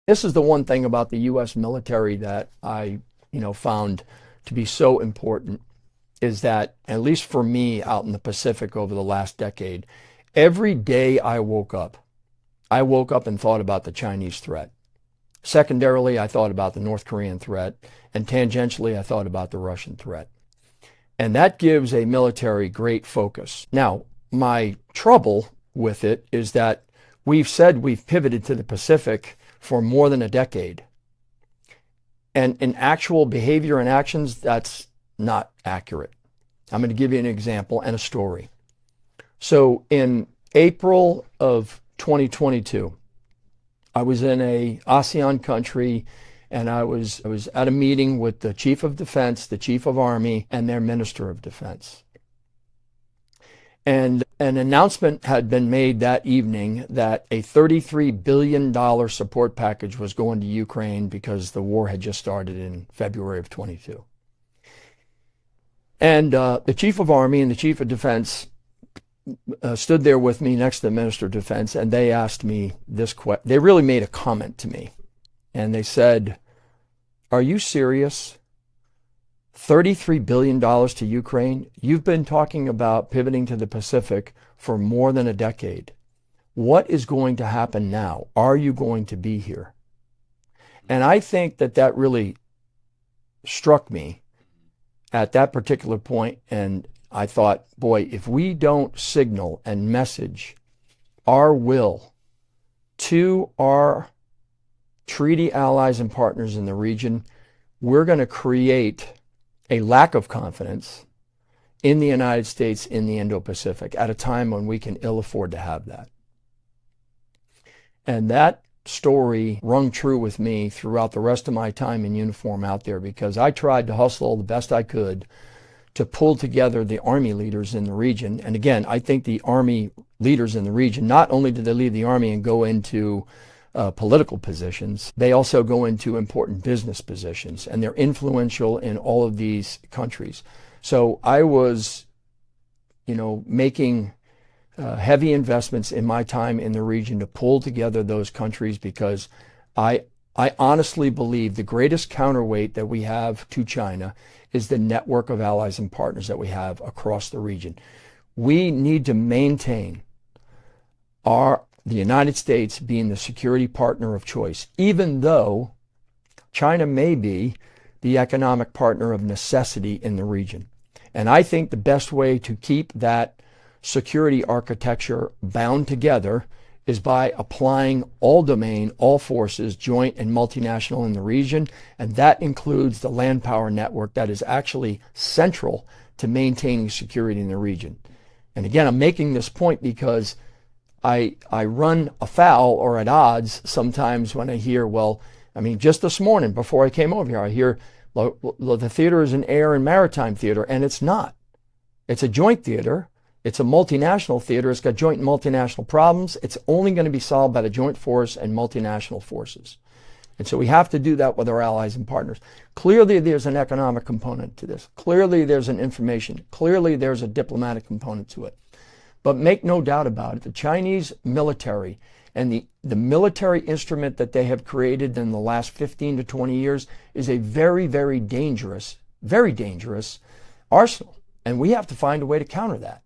This is the one thing about the U.S. military that I, found to be so important, is that, at least for me out in the Pacific over the last decade, every day I woke up and thought about the Chinese threat. Secondarily, I thought about the North Korean threat, and tangentially, I thought about the Russian threat. And that gives a military great focus. Now, my trouble with it is that we've said we've pivoted to the Pacific for more than a decade. And in actual behavior and actions, that's not accurate. I'm going to give you an example and a story. So in April of 2022, I was in a ASEAN country, and I was at a meeting with the Chief of Defense, the Chief of Army, and their Minister of Defense. And an announcement had been made that evening that a $33 billion support package was going to Ukraine because the war had just started in February of 22. And the Chief of Army and the Chief of Defense stood there with me next to the Minister of Defense, and they asked me this question. They really made a comment to me. And they said, "Are you serious? $33 billion to Ukraine? You've been talking about pivoting to the Pacific for more than a decade. What is going to happen now? Are you going to be here?" And I think that really struck me at that particular point. And I thought, boy, if we don't signal and message our will to our treaty allies and partners in the region, we're going to create a lack of confidence in the United States in the Indo-Pacific at a time when we can ill afford to have that. And that story rung true with me throughout the rest of my time in uniform out there, because I tried to hustle the best I could to pull together the Army leaders in the region. And again, I think the Army leaders in the region, not only did they leave the Army and go into political positions, they also go into important business positions, and they're influential in all of these countries. So I was, making heavy investments in my time in the region to pull together those countries, because I honestly believe the greatest counterweight that we have to China is the network of allies and partners that we have across the region. We need to maintain the United States being the security partner of choice, even though China may be the economic partner of necessity in the region. And I think the best way to keep that security architecture bound together is by applying all domain, all forces, joint and multinational in the region. And that includes the land power network that is actually central to maintaining security in the region. And again, I'm making this point because I run afoul or at odds sometimes when I hear, just this morning before I came over here, I hear the theater is an air and maritime theater, and it's not. It's a joint theater. It's a multinational theater. It's got joint and multinational problems. It's only going to be solved by the joint force and multinational forces. And so we have to do that with our allies and partners. Clearly, there's an economic component to this. Clearly, there's an information. Clearly, there's a diplomatic component to it. But make no doubt about it, the Chinese military and the military instrument that they have created in the last 15 to 20 years is a very, very dangerous arsenal. And we have to find a way to counter that.